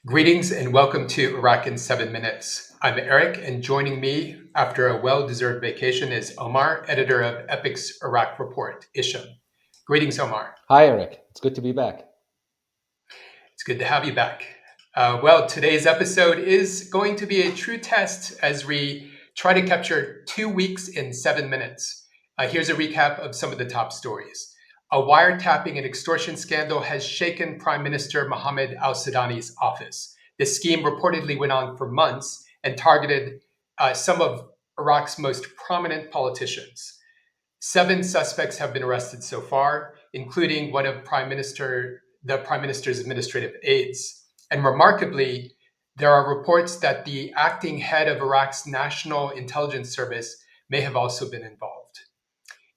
Greetings and welcome to Iraq in 7 Minutes. I'm Eric, and joining me after a well-deserved vacation is Omar, editor of Epic's Iraq Report, Isham. Greetings, Omar. Hi, Eric. It's good to be back. It's good to have you back. Today's episode is going to be a true test as we try to capture 2 weeks in 7 minutes. Here's a recap of some of the top stories. A wiretapping and extortion scandal has shaken Prime Minister Mohammed al-Sudani's office. This scheme reportedly went on for months and targeted some of Iraq's most prominent politicians. 7 suspects have been arrested so far, including one of the Prime Minister's administrative aides. And remarkably, there are reports that the acting head of Iraq's National Intelligence Service may have also been involved.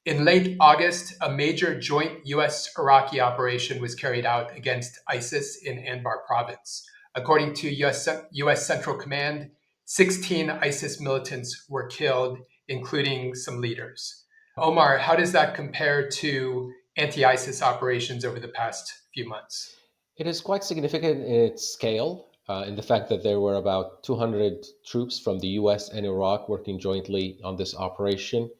In late August, a major joint U.S. Iraqi operation was carried out against ISIS in Anbar province. According to U.S. Central Command, 16 ISIS militants were killed, including some leaders. Omar, how does that compare to anti-ISIS operations over the past few months? It is quite significant in its scale, in the fact that there were about 200 troops from the US and Iraq working jointly on this operation,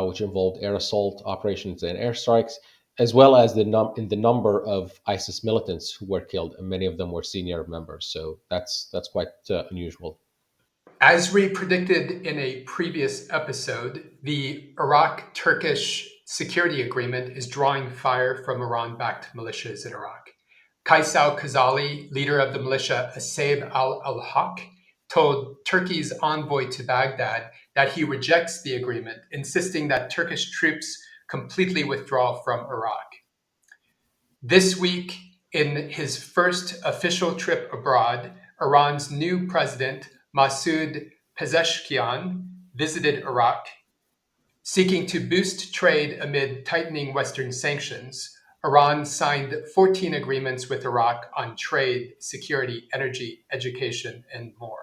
which involved air assault operations and airstrikes, as well as in the number of ISIS militants who were killed, and many of them were senior members. So that's quite unusual. As we predicted in a previous episode, the Iraq-Turkish security agreement is drawing fire from Iran-backed militias in Iraq. Qais al-Khazali, leader of the militia Asayish al-Haq, told Turkey's envoy to Baghdad that he rejects the agreement, insisting that Turkish troops completely withdraw from Iraq. This week, in his first official trip abroad, Iran's new president, Masoud Pezeshkian, visited Iraq. Seeking to boost trade amid tightening Western sanctions, Iran signed 14 agreements with Iraq on trade, security, energy, education, and more.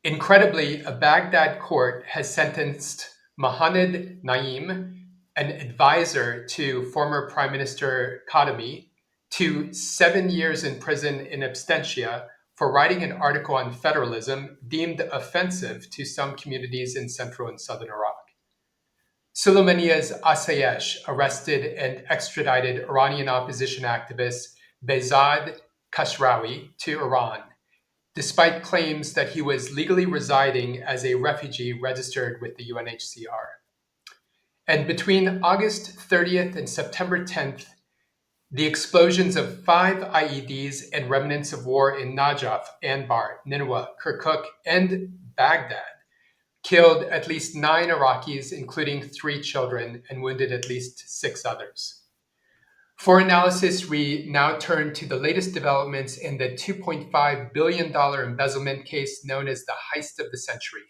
Incredibly, a Baghdad court has sentenced Mohammed Naim, an advisor to former Prime Minister Kadhimi, to 7 years in prison in absentia for writing an article on federalism deemed offensive to some communities in central and southern Iraq. Sulaymaniyah's Asayish arrested and extradited Iranian opposition activist Behzad Khasrawi to Iran, despite claims that he was legally residing as a refugee registered with the UNHCR. And between August 30th and September 10th, the explosions of 5 IEDs and remnants of war in Najaf, Anbar, Nineveh, Kirkuk, and Baghdad killed at least 9 Iraqis, including 3 children, and wounded at least 6 others. For analysis, we now turn to the latest developments in the $2.5 billion embezzlement case known as the heist of the century.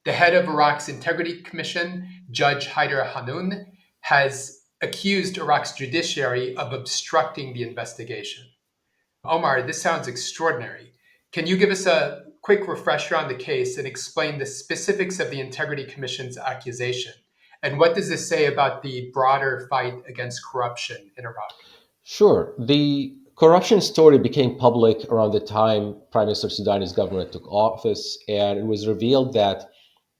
The head of Iraq's Integrity Commission, Judge Haider Hanoun, has accused Iraq's judiciary of obstructing the investigation. Omar, this sounds extraordinary. Can you give us a quick refresher on the case and explain the specifics of the Integrity Commission's accusation? And what does this say about the broader fight against corruption in Iraq? Sure. The corruption story became public around the time Prime Minister Sudani's government took office, and it was revealed that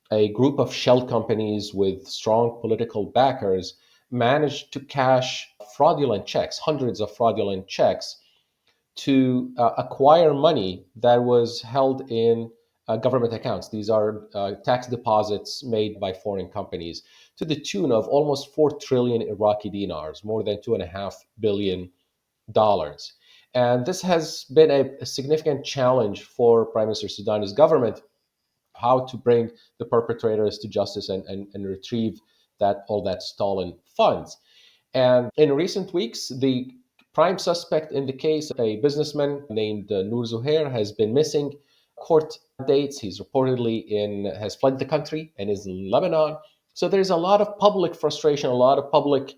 a group of shell companies with strong political backers managed to cash fraudulent checks, hundreds of fraudulent checks, to acquire money that was held in government accounts. These are tax deposits made by foreign companies to the tune of almost 4 trillion Iraqi dinars, more than $2.5 billion. And this has been a significant challenge for Prime Minister Sudani's government, how to bring the perpetrators to justice and retrieve all that stolen funds. And in recent weeks, the prime suspect in the case, a businessman named Noor Zuhair, has been missing. Court dates. He's reportedly has fled the country and is in Lebanon. So there's a lot of public frustration, a lot of public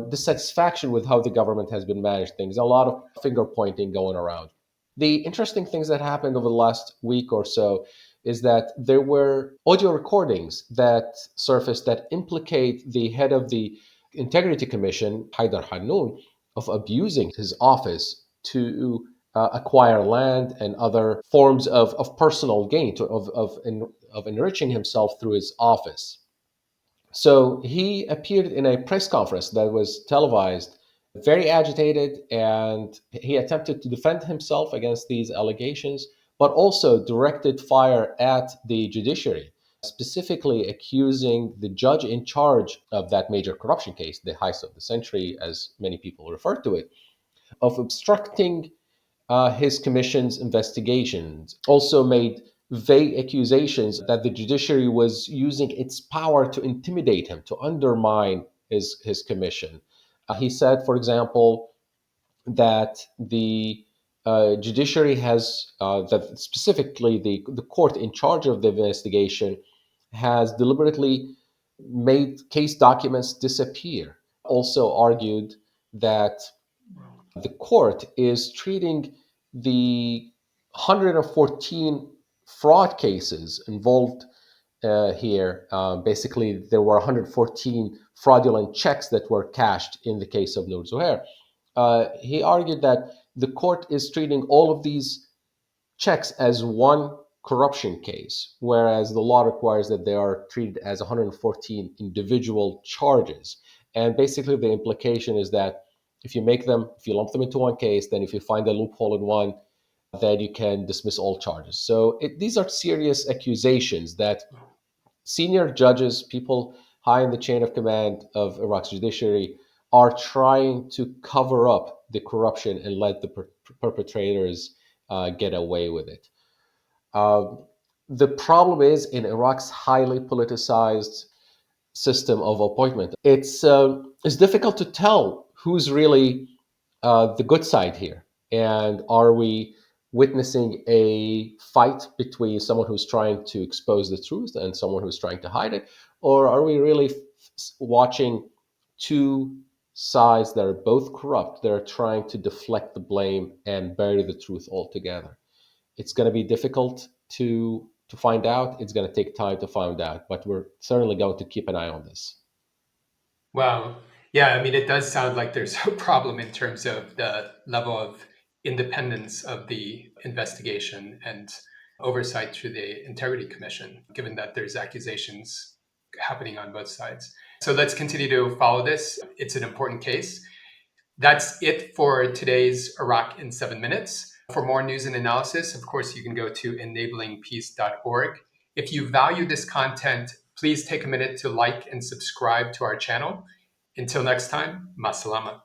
dissatisfaction with how the government has been managed things, a lot of finger pointing going around. The interesting things that happened over the last week or so is that there were audio recordings that surfaced that implicate the head of the Integrity Commission, Haider Hanoun, of abusing his office to acquire land and other forms of personal gain, of enriching himself through his office. So he appeared in a press conference that was televised, very agitated, and he attempted to defend himself against these allegations, but also directed fire at the judiciary, specifically accusing the judge in charge of that major corruption case, the heist of the century, as many people refer to it, of obstructing his commission's investigations. Also made vague accusations that the judiciary was using its power to intimidate him, to undermine his commission. He said, for example, that the judiciary has, that specifically the court in charge of the investigation has deliberately made case documents disappear. Also argued that the court is treating the 114 fraud cases involved here. Basically, there were 114 fraudulent checks that were cashed in the case of Nur Zuhair. He argued that the court is treating all of these checks as one corruption case, whereas the law requires that they are treated as 114 individual charges. And basically, the implication is that if you lump them into one case, then if you find a loophole in one, then you can dismiss all charges. So these are serious accusations that senior judges, people high in the chain of command of Iraq's judiciary, are trying to cover up the corruption and let the perpetrators get away with it. Uh, the problem is in Iraq's highly politicized system of appointment, it's difficult to tell who's really the good side here, and are we witnessing a fight between someone who's trying to expose the truth and someone who's trying to hide it, or are we really watching two sides that are both corrupt, that are trying to deflect the blame and bury the truth altogether? It's going to be difficult to find out. It's going to take time to find out, but we're certainly going to keep an eye on this. Wow. Yeah, I mean, it does sound like there's a problem in terms of the level of independence of the investigation and oversight through the Integrity Commission, given that there's accusations happening on both sides. So let's continue to follow this. It's an important case. That's it for today's Iraq in 7 minutes. For more news and analysis, of course, you can go to enablingpeace.org. If you value this content, please take a minute to like and subscribe to our channel. Until next time, masalama.